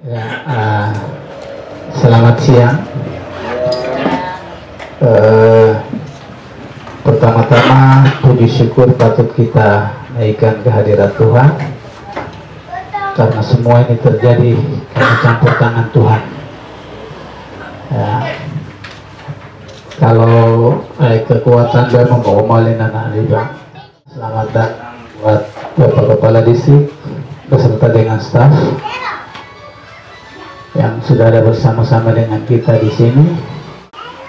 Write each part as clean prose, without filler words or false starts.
Ya, selamat siang. Pertama-tama puji syukur patut kita naikkan kehadirat Tuhan, karena semua ini terjadi karena campur tangan Tuhan. Ya, kalau kekuatan dan membawa malin anak libang. Selamat datang buat Bapak Kepala Distrik beserta dengan staf yang sudah ada bersama-sama dengan kita di sini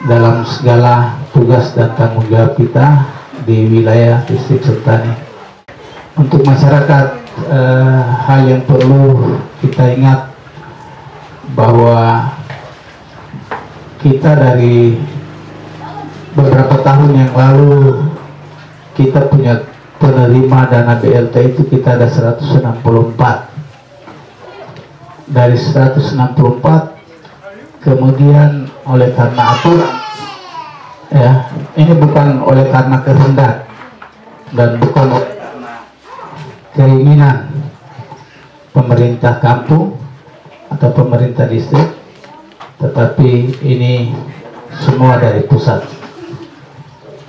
dalam segala tugas dan tanggung jawab kita di wilayah Distrik Sentani. Untuk masyarakat, hal yang perlu kita ingat bahwa kita dari beberapa tahun yang lalu kita punya penerima dana BLT itu kita ada 164. Dari 164 kemudian oleh karena aturan, ya, ini bukan oleh karena kehendak dan bukan oleh karena keinginan pemerintah kampung atau pemerintah distrik, tetapi ini semua dari pusat.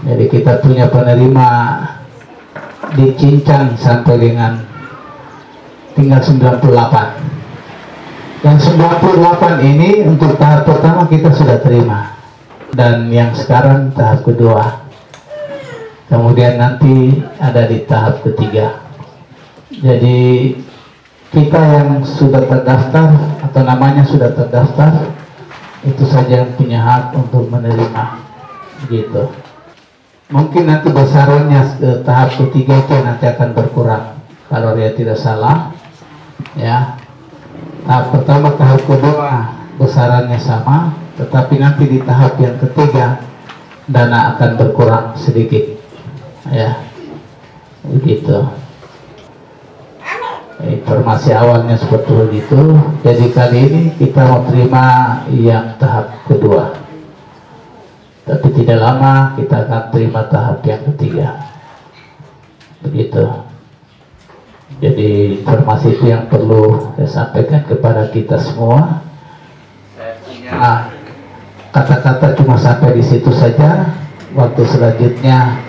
Jadi kita punya penerima di Cincang sampai dengan tinggal 98. Yang 98 ini untuk tahap pertama kita sudah terima, dan yang sekarang tahap kedua, kemudian nanti ada di tahap ketiga. Jadi kita yang sudah terdaftar atau namanya sudah terdaftar itu saja yang punya hak untuk menerima, gitu. Mungkin nanti besarannya ke tahap ketiga itu nanti akan berkurang kalau dia tidak salah, ya. Tahap pertama, tahap kedua besarannya sama, tetapi nanti di tahap yang ketiga dana akan berkurang sedikit, ya, begitu. Informasi awalnya seperti itu. Jadi kali ini kita mau terima yang tahap kedua, tapi tidak lama kita akan terima tahap yang ketiga, begitu. Jadi informasi itu yang perlu saya sampaikan kepada kita semua. Kata-kata cuma sampai di situ saja. Waktu selanjutnya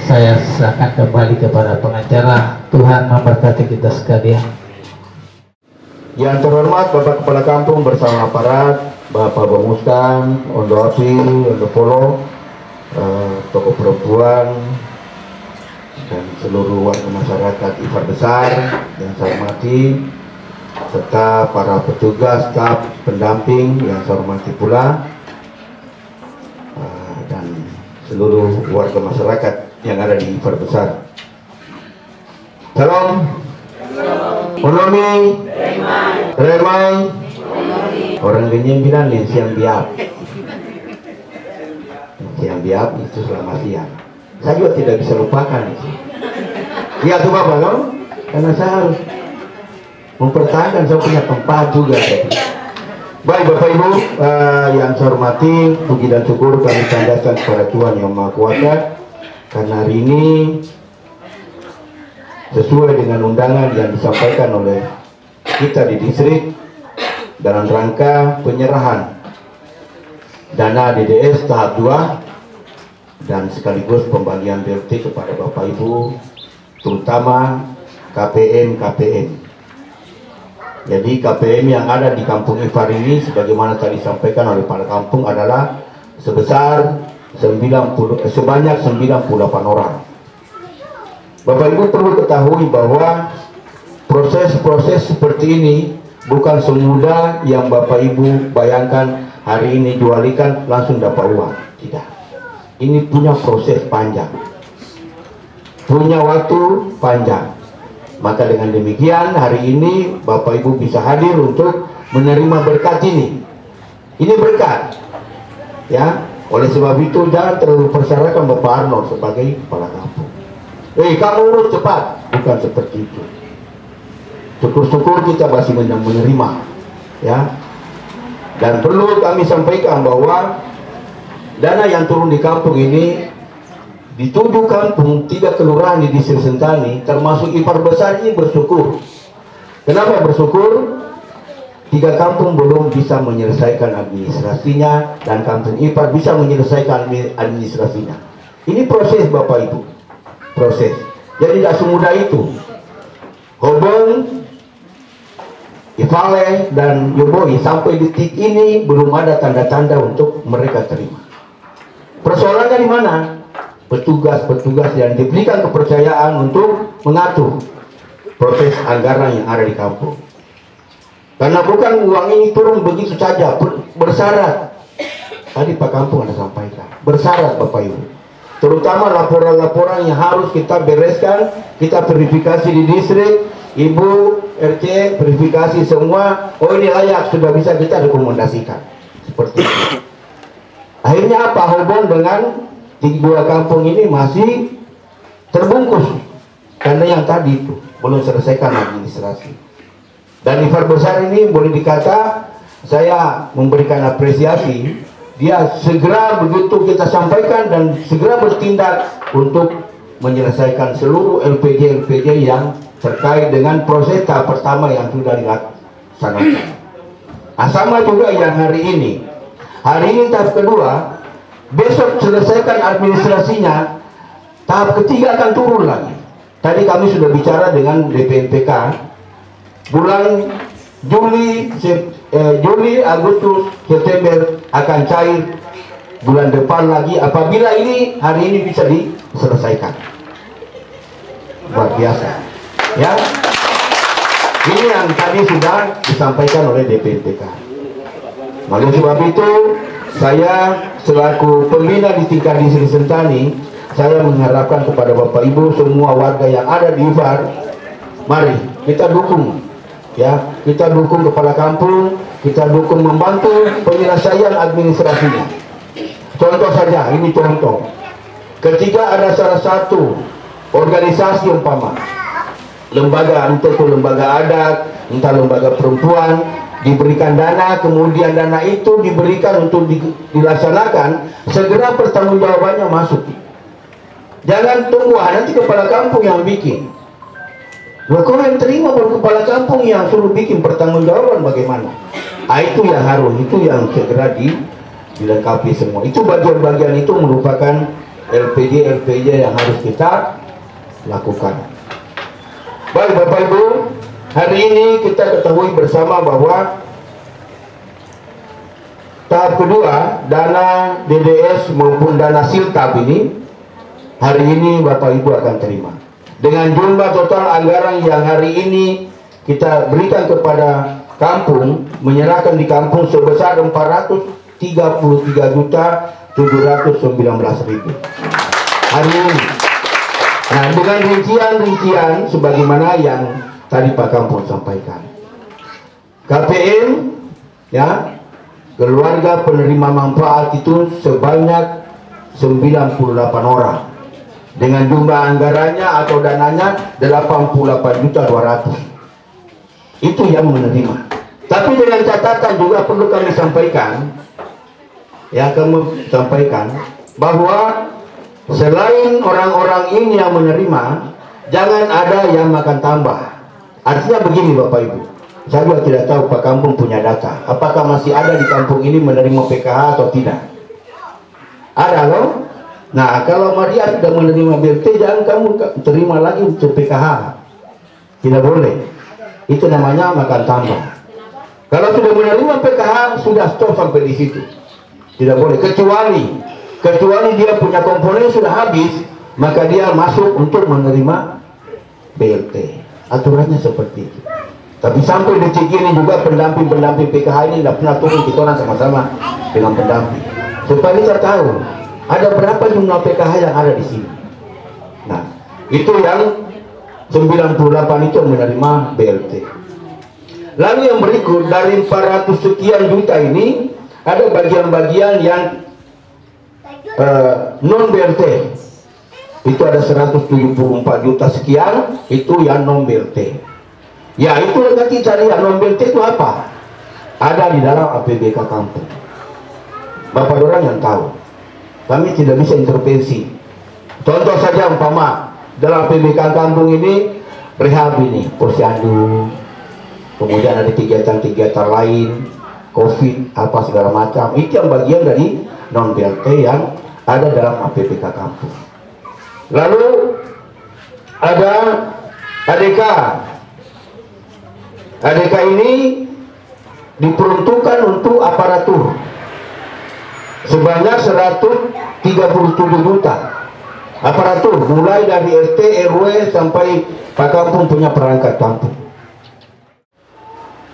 saya serahkan kembali kepada pengacara. Tuhan memberkati kita sekalian. Yang terhormat Bapak Kepala Kampung bersama aparat, Bapak Bamuskan, Ondo Api, Ondo Polo, tokoh perempuan, dan seluruh warga masyarakat Ipar Besar yang saya hormati, serta para petugas, staf, pendamping yang saya hormati pula, dan seluruh warga masyarakat yang ada di Ipar Besar. Salam. Onomi. Remai. Orang Genyeng bilang yang siang biap. Siang biap itu selamat siang. Saya juga tidak bisa lupakan itu. Ya tuh Bapak, no? Karena saya harus mempertahankan saya punya tempat juga. Baik Bapak Ibu yang saya hormati, puji dan syukur kami sandaskan kepada Tuhan Yang Maha Kuasa, karena hari ini sesuai dengan undangan yang disampaikan oleh kita di distrik dalam rangka penyerahan dana DDS tahap 2 dan sekaligus pembagian BLT kepada Bapak Ibu, terutama KPM. Jadi KPM yang ada di Kampung Ipar ini, sebagaimana tadi disampaikan oleh para kampung, adalah sebanyak 98 orang. Bapak Ibu perlu ketahui bahwa proses-proses seperti ini bukan semudah yang Bapak Ibu bayangkan. Hari ini jualikan langsung dapat uang, tidak. Ini punya proses panjang, punya waktu panjang. Maka dengan demikian hari ini Bapak Ibu bisa hadir untuk menerima berkat ini. Ini berkat, ya. Oleh sebab itu jangan terlalu persyaratkan Bapak Arnold sebagai kepala kampung. Kamu urus cepat, bukan seperti itu. Syukur-syukur kita masih menerima, ya. Dan perlu kami sampaikan bahwa dana yang turun di kampung ini di 7 kampung, 3 kelurahan di Distrik Sentani, termasuk Ipar Besar, ini bersyukur. Kenapa bersyukur? 3 kampung belum bisa menyelesaikan administrasinya, dan kampung Ipar bisa menyelesaikan administrasinya. Ini proses Bapak Ibu, proses. Jadi tidak semudah itu. Hobong, Ivale, dan Yoboi sampai detik ini belum ada tanda-tanda untuk mereka terima. Persoalannya di mana? Petugas-petugas yang diberikan kepercayaan untuk mengatur proses anggaran yang ada di kampung. Karena bukan uang ini turun begitu saja, bersyarat. Tadi Pak Kampung ada sampaikan, bersyarat Bapak Ibu. Terutama laporan-laporan yang harus kita bereskan, kita verifikasi di distrik, Ibu RC verifikasi semua, oh ini layak, sudah bisa kita rekomendasikan. Seperti itu. Akhirnya apa? Hubungan dengan 2 kampung ini masih terbungkus. Karena yang tadi itu belum selesaikan administrasi. Dan Ipar besar ini boleh dikata saya memberikan apresiasi, dia segera begitu kita sampaikan dan segera bertindak untuk menyelesaikan seluruh LPG yang terkait dengan proses tahap pertama yang sudah dilaksanakan. Nah, sama juga yang hari ini tahap kedua, besok selesaikan administrasinya, tahap ketiga akan turun lagi. Tadi kami sudah bicara dengan DPMPK, bulan Juli, Agustus, September akan cair bulan depan lagi apabila ini hari ini bisa diselesaikan. Luar biasa. Ya. Ini yang tadi sudah disampaikan oleh DPMPK. Oleh sebab itu, saya selaku pembina di tingkat distrik Sentani, saya mengharapkan kepada Bapak Ibu semua warga yang ada di Ipar, mari kita dukung. Ya, kita dukung kepala kampung, kita dukung membantu penyelesaian administrasinya. Contoh saja, ini contoh. Ketika ada salah satu organisasi umpama, lembaga, entah itu lembaga adat, entah lembaga perempuan, diberikan dana, kemudian dana itu diberikan untuk dilaksanakan, segera pertanggungjawabannya masuk. Jangan tunggu nanti kepala kampung yang bikin. Nah, kalau yang terima baru kepala kampung yang suruh bikin pertanggungjawaban bagaimana? Itu yang harus, itu yang segera dilengkapi semua. Itu bagian-bagian itu merupakan LPG yang harus kita lakukan. Baik Bapak Ibu, hari ini kita ketahui bersama bahwa tahap kedua dana DDS maupun dana Siltap ini hari ini Bapak Ibu akan terima. Dengan jumlah total anggaran yang hari ini kita berikan kepada kampung, menyerahkan di kampung sebesar 433.719.000 hari ini. Nah, dengan rincian-rincian sebagaimana yang tadi Pak Kampung sampaikan. KPM, ya, keluarga penerima manfaat itu sebanyak 98 orang. Dengan jumlah anggarannya atau dananya 88.200.000. Itu yang menerima. Tapi dengan catatan juga perlu kami sampaikan, ya, kami sampaikan bahwa selain orang-orang ini yang menerima, jangan ada yang makan tambah. Artinya begini Bapak Ibu, saya juga tidak tahu Pak Kampung punya data, apakah masih ada di kampung ini menerima PKH atau tidak. Ada loh. Nah, kalau Maria sudah menerima BLT, jangan kamu terima lagi untuk PKH. Tidak boleh. Itu namanya makan tambah. Kalau sudah menerima PKH, sudah stop sampai di situ. Tidak boleh. Kecuali dia punya komponen sudah habis, maka dia masuk untuk menerima BLT. Aturannya seperti itu. Tapi sampai detik ini juga pendamping PKH ini tidak pernah turun, kita orang sama-sama dengan pendamping. Supaya kita tahu ada berapa jumlah PKH yang ada di sini. Nah, itu yang 98 itu menerima BLT. Lalu yang berikut, dari 400 sekian juta ini, ada bagian-bagian yang non BLT. Itu ada 174 juta sekian, itu yang non BLT. Ya, itu nanti cari yang non BLT itu apa? Ada di dalam APBK kampung. Bapak orang yang tahu. Kami tidak bisa intervensi. Contoh saja umpama dalam APBK kampung ini rehab ini, posyandu, kemudian ada kegiatan-kegiatan lain, COVID, apa segala macam. Itu yang bagian dari non-BLT yang ada dalam APBK kampung. Lalu ada ADK. ADK ini diperuntukkan untuk aparatur sebanyak 137 juta. Aparatur mulai dari RT, RW sampai Pak Kampung punya perangkat kampung.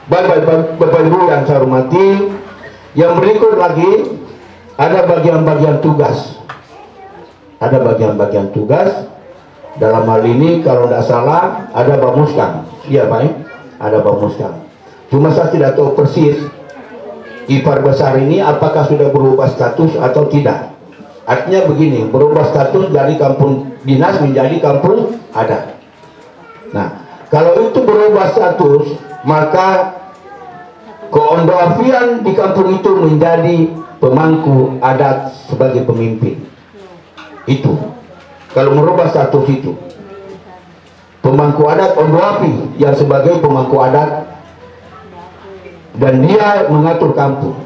Bapak Ibu yang saya hormati, yang berikut lagi ada bagian-bagian tugas. Ada bagian-bagian tugas. Dalam hal ini kalau tidak salah ada Bamuskam. Iya Pak, ada Bamuskam. Cuma saya tidak tahu persis IPAR besar ini apakah sudah berubah status atau tidak. Artinya begini, berubah status dari kampung dinas menjadi kampung adat. Nah, kalau itu berubah status, maka keondoafian di kampung itu menjadi pemangku adat sebagai pemimpin. Itu kalau merubah status itu, pemangku adat ondoafi yang sebagai pemangku adat, dan dia mengatur kampung.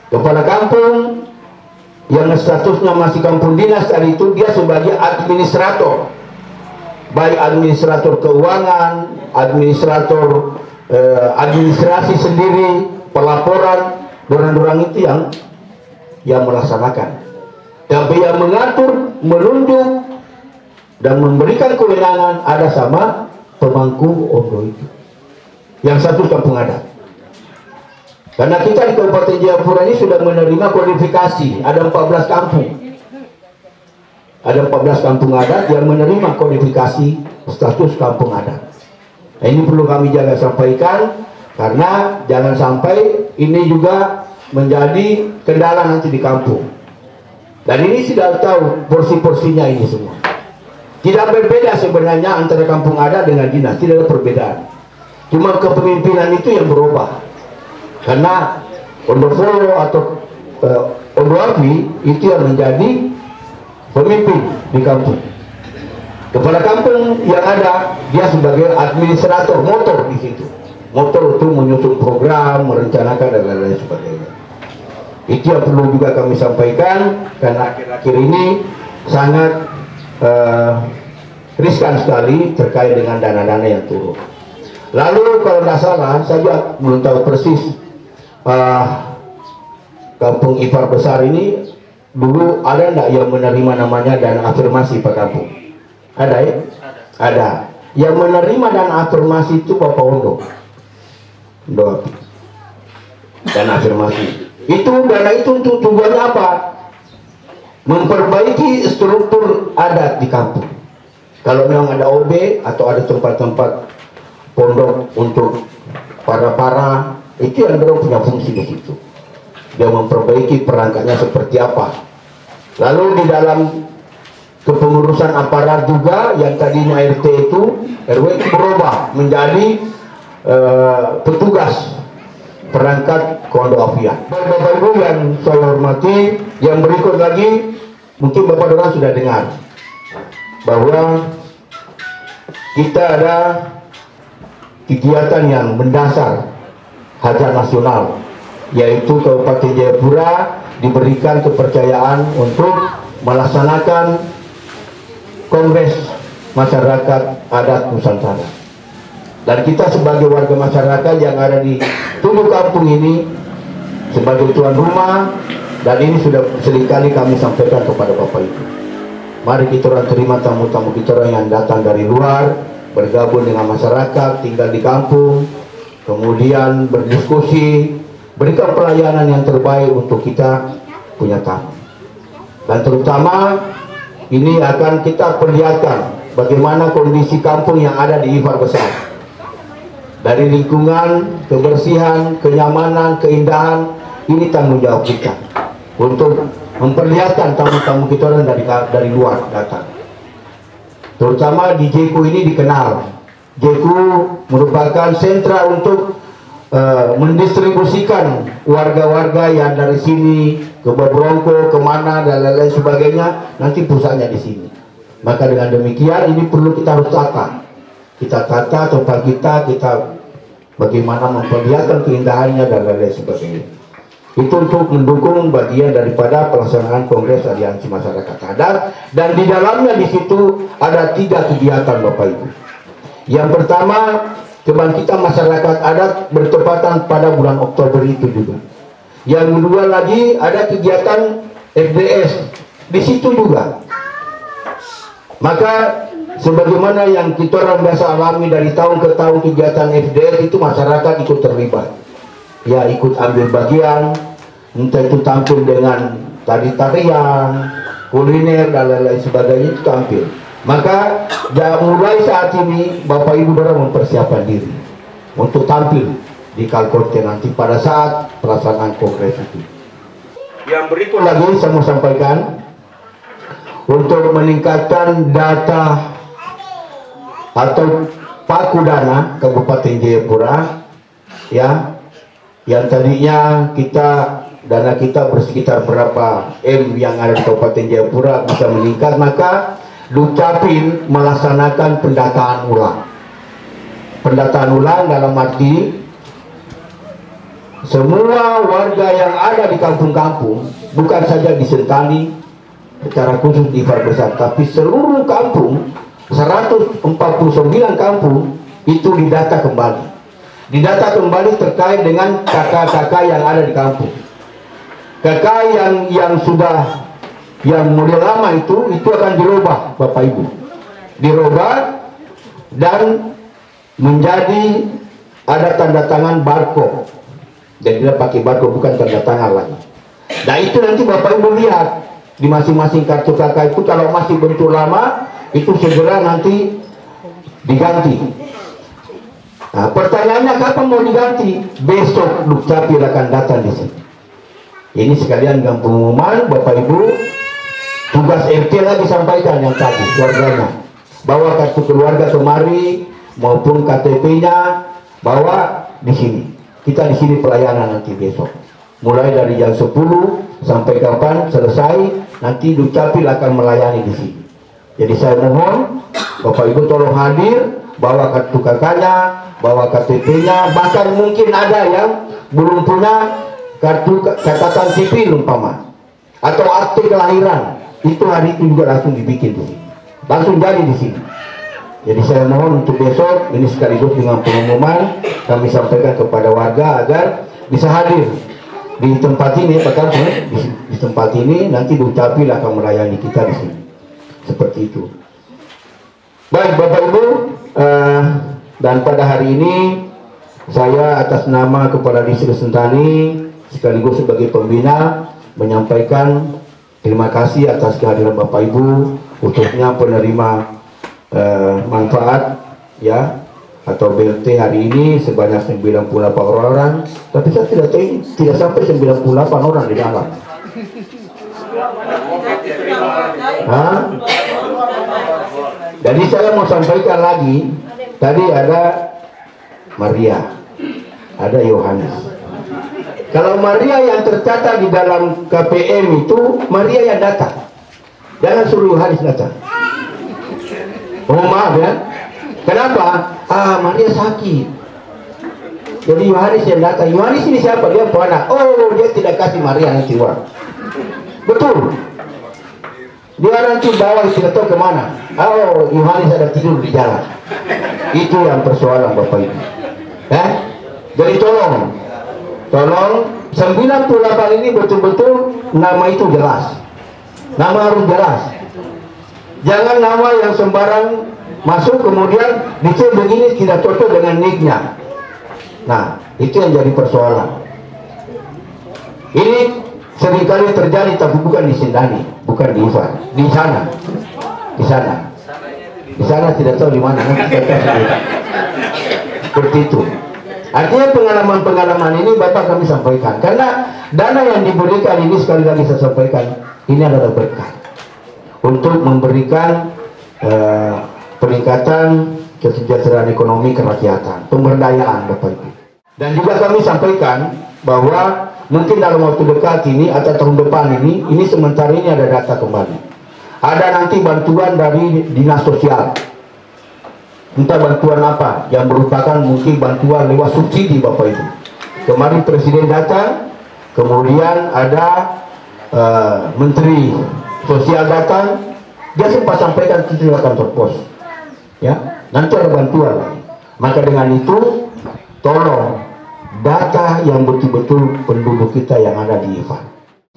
Kepala kampung yang statusnya masih kampung dinas tadi itu, dia sebagai administrator, baik administrator keuangan, administrator administrasi sendiri, pelaporan, dorang-dorang itu yang melaksanakan. Tapi yang mengatur, menunjuk, dan memberikan kewenangan ada sama pemangku ondo itu. Yang satu kampung adat. Karena kita di Kabupaten Jayapura ini sudah menerima kodifikasi, ada 14 kampung. Ada 14 kampung adat yang menerima kodifikasi status kampung adat. Nah, ini perlu kami jaga sampaikan, karena jangan sampai ini juga menjadi kendala nanti di kampung. Dan ini sudah tahu porsi-porsinya ini semua. Tidak berbeda sebenarnya antara kampung adat dengan dinas, tidak ada perbedaan. Cuma kepemimpinan itu yang berubah. Karena Ondofolo atau Ondoafi itu yang menjadi pemimpin di kampung. Kepala kampung yang ada, dia sebagai administrator motor di situ. Motor itu menyusun program, merencanakan dan lain-lain sebagainya. Itu yang perlu juga kami sampaikan, karena akhir-akhir ini sangat riskan sekali terkait dengan dana-dana yang turun. Lalu kalau tidak salah, saya belum tahu persis kampung IPAR besar ini dulu ada enggak yang menerima namanya dana afirmasi Pak Kampung? Ada ya? Ada. Yang menerima dana afirmasi itu Bapak Ondo. Dana afirmasi. Itu dana itu untuk tujuannya apa? Memperbaiki struktur adat di kampung. Kalau memang ada OB atau ada tempat-tempat pondok untuk para itu yang dorong punya fungsi di situ. Dia memperbaiki perangkatnya seperti apa. Lalu di dalam kepengurusan aparat juga, yang tadinya RT itu, RW itu berubah menjadi petugas perangkat keondoafian. Bapak Ibu yang saya hormati, yang berikut lagi mungkin Bapak Dorang sudah dengar bahwa kita ada kegiatan yang mendasar hajat nasional, yaitu Kabupaten Jayapura diberikan kepercayaan untuk melaksanakan Kongres Masyarakat Adat Nusantara. Dan kita sebagai warga masyarakat yang ada di 7 kampung ini sebagai tuan rumah, dan ini sudah seringkali kami sampaikan kepada Bapak Ibu. Mari kita orang terima tamu-tamu kita orang yang datang dari luar, bergabung dengan masyarakat, tinggal di kampung, kemudian berdiskusi, berikan pelayanan yang terbaik untuk kita punya tamu. Dan terutama ini akan kita perlihatkan bagaimana kondisi kampung yang ada di IPAR besar. Dari lingkungan, kebersihan, kenyamanan, keindahan, ini tanggung jawab kita untuk memperlihatkan tamu-tamu kita dari luar datang. Terutama di Jeku ini dikenal. Jeku merupakan sentra untuk mendistribusikan warga-warga yang dari sini ke Bobrongko, kemana dan lain-lain sebagainya, nanti pusatnya di sini. Maka dengan demikian ini perlu kita harus tata. Kita tata tempat kita bagaimana memperlihatkan keindahannya dan lain-lain sebagainya. Itu untuk mendukung bagian daripada pelaksanaan Kongres Aliansi Masyarakat Adat, dan di dalamnya di situ ada 3 kegiatan Bapak Ibu. Yang pertama, kebangkitan masyarakat adat bertepatan pada bulan Oktober itu juga. Yang kedua lagi ada kegiatan FDS di situ juga. Maka sebagaimana yang kita orang biasa alami dari tahun ke tahun, kegiatan FDS itu masyarakat ikut terlibat. Ya, ikut ambil bagian, entah itu tampil dengan tari-tarian, kuliner dan lain-lain sebagainya, itu tampil. Maka mulai saat ini Bapak Ibu dorang mempersiapkan diri untuk tampil di Kalkote nanti pada saat pelaksanaan kongres itu. Yang berikut lagi saya mau sampaikan, untuk meningkatkan data atau paku dana Kabupaten Jayapura, ya, yang tadinya dana kita bersekitar berapa M yang ada di Kabupaten Jayapura bisa meningkat, maka Dukcapil melaksanakan pendataan ulang. Pendataan ulang dalam arti semua warga yang ada di kampung-kampung, bukan saja di Sentani secara khusus di Farbesan, tapi seluruh kampung, 149 kampung itu didata kembali. Didata kembali terkait dengan kakak-kakak yang ada di kampung. Kakak yang sudah yang model lama itu akan dirubah Bapak Ibu, dirubah dan menjadi ada tanda tangan barcode. Jadi dia pakai barcode, bukan tanda tangan lagi. Nah itu nanti Bapak Ibu lihat di masing-masing kartu kakak itu, kalau masih bentuk lama itu segera nanti diganti. Nah, pertanyaannya kapan mau diganti? Besok Dukcapil akan datang di sini. Ini sekalian dengan pengumuman Bapak Ibu. Tugas RT lagi sampaikan yang tadi keluarganya, bawa kartu keluarga kemari maupun KTP-nya bawa di sini. Kita di sini pelayanan nanti besok. Mulai dari jam 10 sampai kapan selesai, nanti Dukcapil akan melayani di sini. Jadi saya mohon Bapak Ibu tolong hadir, bawa kartu kakaknya, bawa KTP-nya, bahkan mungkin ada yang belum punya kartu catatan sipil umpama atau akte kelahiran. Itu hari itu juga langsung dibikin di sini, langsung jadi di sini. Jadi saya mohon untuk besok ini sekaligus dengan pengumuman kami sampaikan kepada warga agar bisa hadir di tempat ini, bahkan di tempat ini nanti Dukcapil akan melayani kita di sini. Seperti itu. Baik Bapak Ibu, dan pada hari ini saya atas nama Kepala Distrik Sentani sekaligus sebagai pembina menyampaikan terima kasih atas kehadiran Bapak Ibu, khususnya penerima manfaat ya atau BLT hari ini sebanyak 98 orang, tapi saya tidak sampai 98 orang di dalam. Jadi saya mau sampaikan lagi, tadi ada Maria, ada Yohanes. Kalau Maria yang tercatat di dalam KPM itu, Maria yang datang. Jangan suruh Yohanes datang. Oh maaf ya. Kenapa? Maria sakit. Jadi Yohanes yang datang. Yohanes ini siapa? Dia anak. Oh, dia tidak kasih Maria nanti uang. Betul. Dia nanti bawa tidak tahu kemana. Oh, Yohanes ada tidur di jalan. Itu yang persoalan Bapak Ibu. Jadi tolong 98 ini betul-betul nama itu jelas. Nama harus jelas. Jangan nama yang sembarang masuk kemudian dicek begini tidak cocok dengan nicknya. Nah, itu yang jadi persoalan. Ini seringkali terjadi, tapi bukan di Sindani, bukan di Ivan, di sana. Di sana tidak tahu di mana. Seperti itu. Artinya pengalaman-pengalaman ini Bapak kami sampaikan, karena dana yang diberikan ini sekali lagi saya sampaikan ini adalah berkah untuk memberikan peningkatan kesejahteraan ekonomi kerakyatan, pemberdayaan Bapak Ibu. Dan juga kami sampaikan bahwa mungkin dalam waktu dekat ini atau tahun depan ini sementara ini ada data kembali. Ada nanti bantuan dari dinas sosial. entah bantuan apa yang merupakan mungkin bantuan lewat subsidi Bapak Ibu. Kemarin Presiden datang, kemudian ada Menteri Sosial datang, dia sempat sampaikan ke kantor pos, ya nanti ada bantuan. Maka dengan itu tolong data yang betul-betul penduduk kita yang ada di Ivan.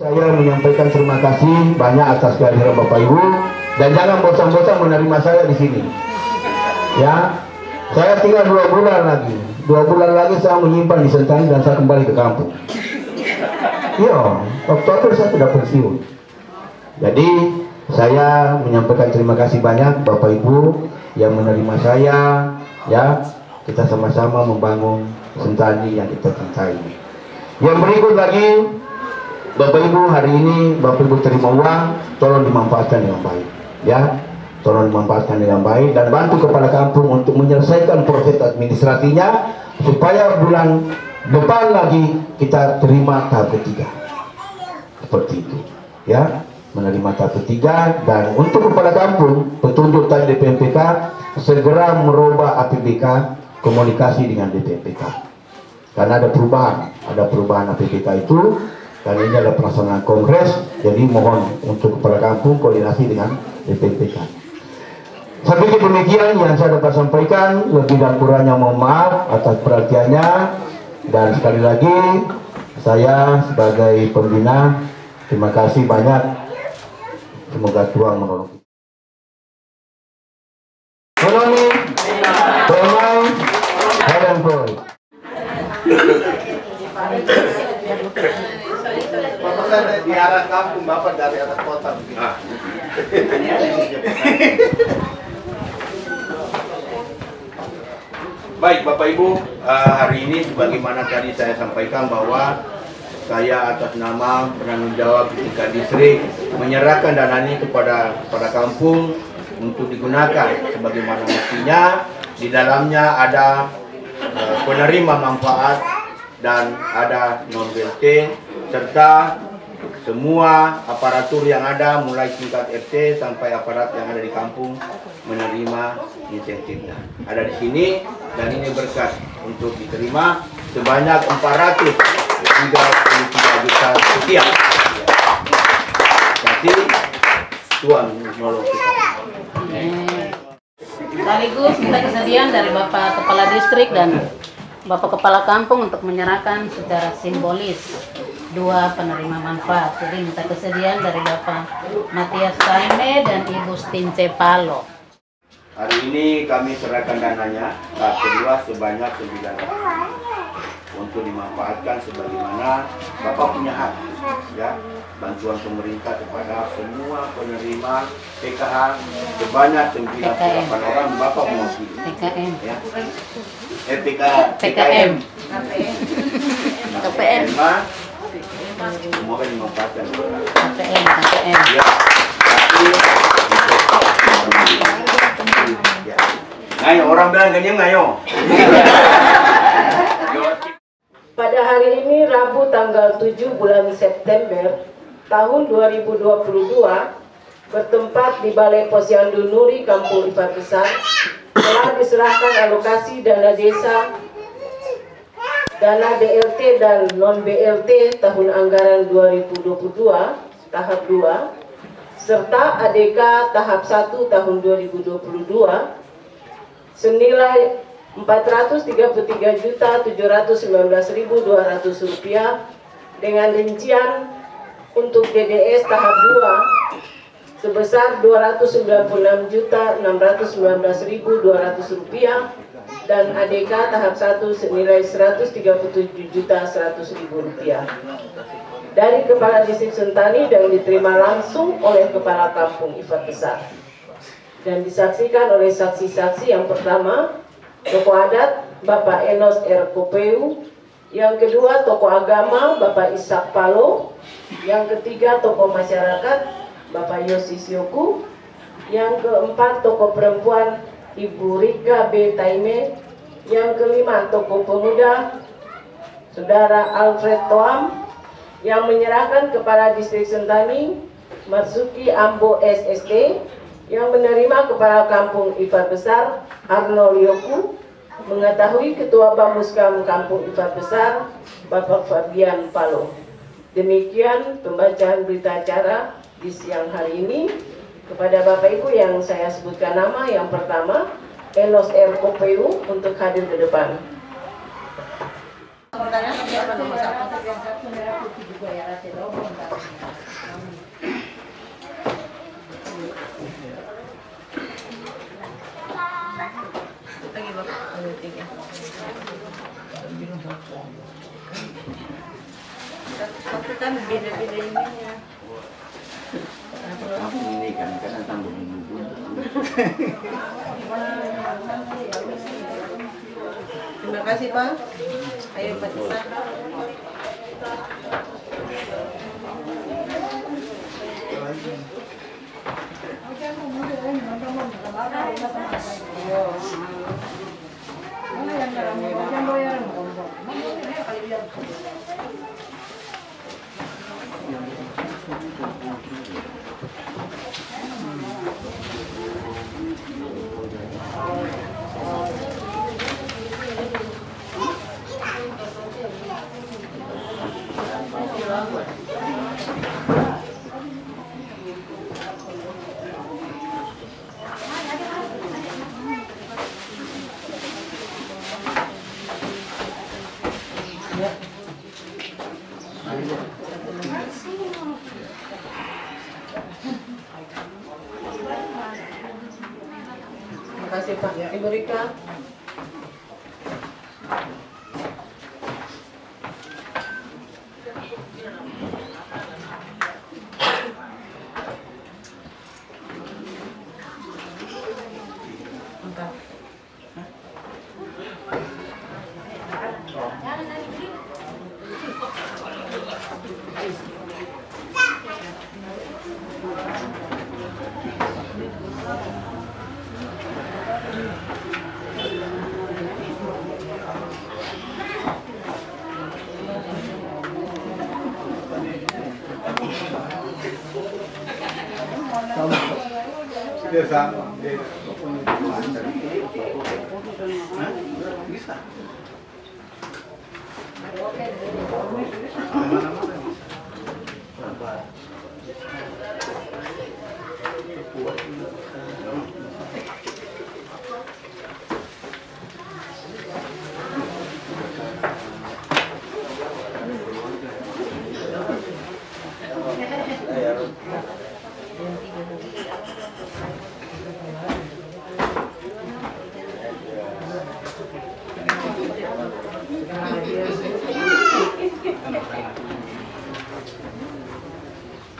Saya menyampaikan terima kasih banyak atas kehadiran Bapak Ibu, dan jangan bosan-bosan menerima saya di sini. Ya, saya tinggal 2 bulan lagi. 2 bulan lagi saya menyimpan di Sentani dan saya kembali ke kampung. Iya, Oktober saya sudah pensiun. Jadi saya menyampaikan terima kasih banyak Bapak Ibu yang menerima saya. Ya, kita sama-sama membangun Sentani yang kita cintai. Yang berikut lagi, Bapak Ibu, hari ini Bapak Ibu terima uang, tolong dimanfaatkan dengan baik. Ya, tolong dimanfaatkan dengan baik dan bantu kepala kampung untuk menyelesaikan proses administrasinya supaya bulan depan lagi kita terima tahap ketiga. Seperti itu, ya, menerima tahap ketiga. Dan untuk kepala kampung, petunjuk tadi DPMPK segera merubah APBK, komunikasi dengan DPMPK karena ada perubahan APBK itu, dan ini adalah pelaksanaan kongres. Jadi mohon untuk kepala kampung koordinasi dengan DPMPK. Saya pikir demikian yang saya dapat sampaikan. Lebih dan kurangnya mohon maaf atas perhatiannya. Dan sekali lagi saya sebagai pembina terima kasih banyak. Semoga Tuhan menolong kita. Ekonomi, damai, dan boy. Bapak saya di arah kampung, Bapak dari atas kota. Baik Bapak Ibu, hari ini sebagaimana tadi saya sampaikan bahwa saya atas nama penanggung jawab tingkat distrik menyerahkan dana ini kepada kampung untuk digunakan sebagaimana mestinya. Di dalamnya ada penerima manfaat dan ada non-BLT serta semua aparatur yang ada mulai tingkat RT sampai aparat yang ada di kampung menerima insentifnya. Ada di sini dan ini berkas untuk diterima sebanyak 433 juta rupiah. Jadi Tuhan menolong kita. Sekaligus kita kesediaan dari Bapak Kepala Distrik dan Bapak Kepala Kampung untuk menyerahkan secara simbolis 2 penerima manfaat. Jadi minta kesediaan dari Bapak Matias Taime dan Ibu Stince Palo. Hari ini kami serahkan dananya tahap kedua sebanyak 9 untuk dimanfaatkan sebagaimana Bapak punya hak, ya, bantuan pemerintah kepada semua penerima PKH sebanyak 98 orang. Bapak mewakili PKM, ya, PKM, KPM, semoga dimanfaatkan. KPM, Ya, ngayo orang bilang ganyang ngayo. Pada hari ini Rabu tanggal 7 bulan September tahun 2022 bertempat di Balai Posyandu Nuri Kampung Ivan Besar telah diserahkan alokasi dana desa, dana BLT dan non-BLT tahun anggaran 2022 tahap 2 serta ADK tahap 1 tahun 2022 senilai Rp433.719.200 dengan rincian untuk DDS tahap 2 sebesar Rp296.619.200 dan ADK tahap 1 senilai Rp137.100.000 dari Kepala Distrik Sentani dan diterima langsung oleh Kepala Kampung Ivan Besar dan disaksikan oleh saksi-saksi. Yang pertama, tokoh adat Bapak Enos R. Kopeu, yang kedua tokoh agama Bapak Ishak Palo, yang ketiga tokoh masyarakat Bapak Yosi Sioku, yang keempat tokoh perempuan Ibu Rika B. Taime, yang kelima tokoh pemuda Saudara Alfred Toam, yang menyerahkan Kepala Distrik Sentani Marsuki Ambo SSD, Yang menerima Kepala Kampung IFAD Besar Arno Lioku, mengetahui Ketua Bamuskam Kampung IFAD Besar Bapak Fabian Palo. Demikian pembacaan berita acara di siang hari ini. Kepada Bapak Ibu yang saya sebutkan nama, yang pertama Enos R. Kopeu untuk hadir ke depan. Pertanyaan siapa nomor 1? Lagi Bapak, ada 3. Tapi kan beda-beda ininya. Ini kan tambah bumbu. Terima kasih Pak. Ayo Pak Tisa. Terima kasih Pak. Ibu Rika. Dia sama. Bisa.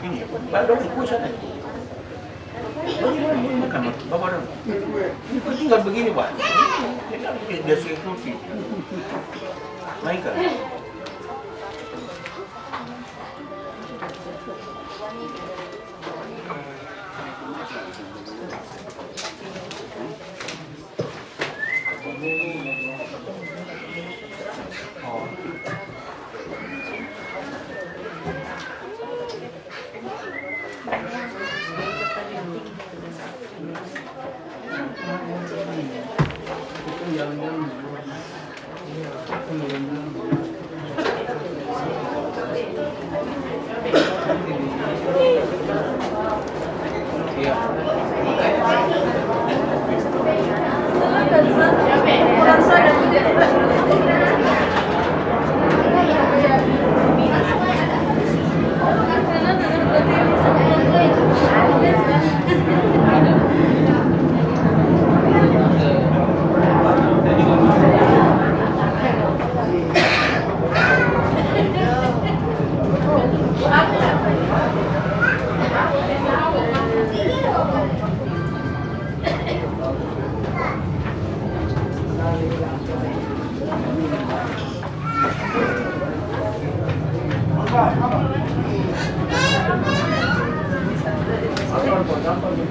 Ini bandung pusat. Bukan bapak dong. Itu tinggal begini Pak. Dia security. Naik kan?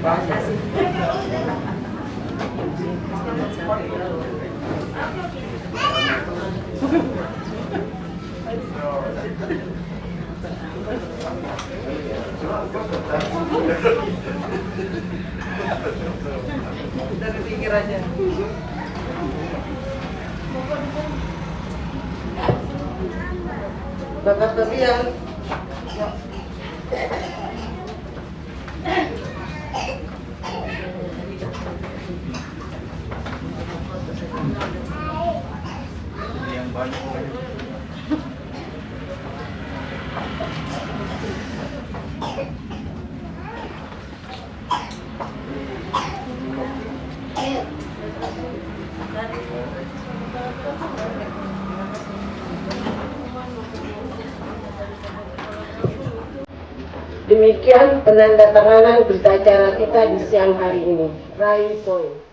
Terima kasih. Dari pikir aja. Bapak Fabian. Demikian penandatanganan berita acara kita di siang hari ini. Raih poin.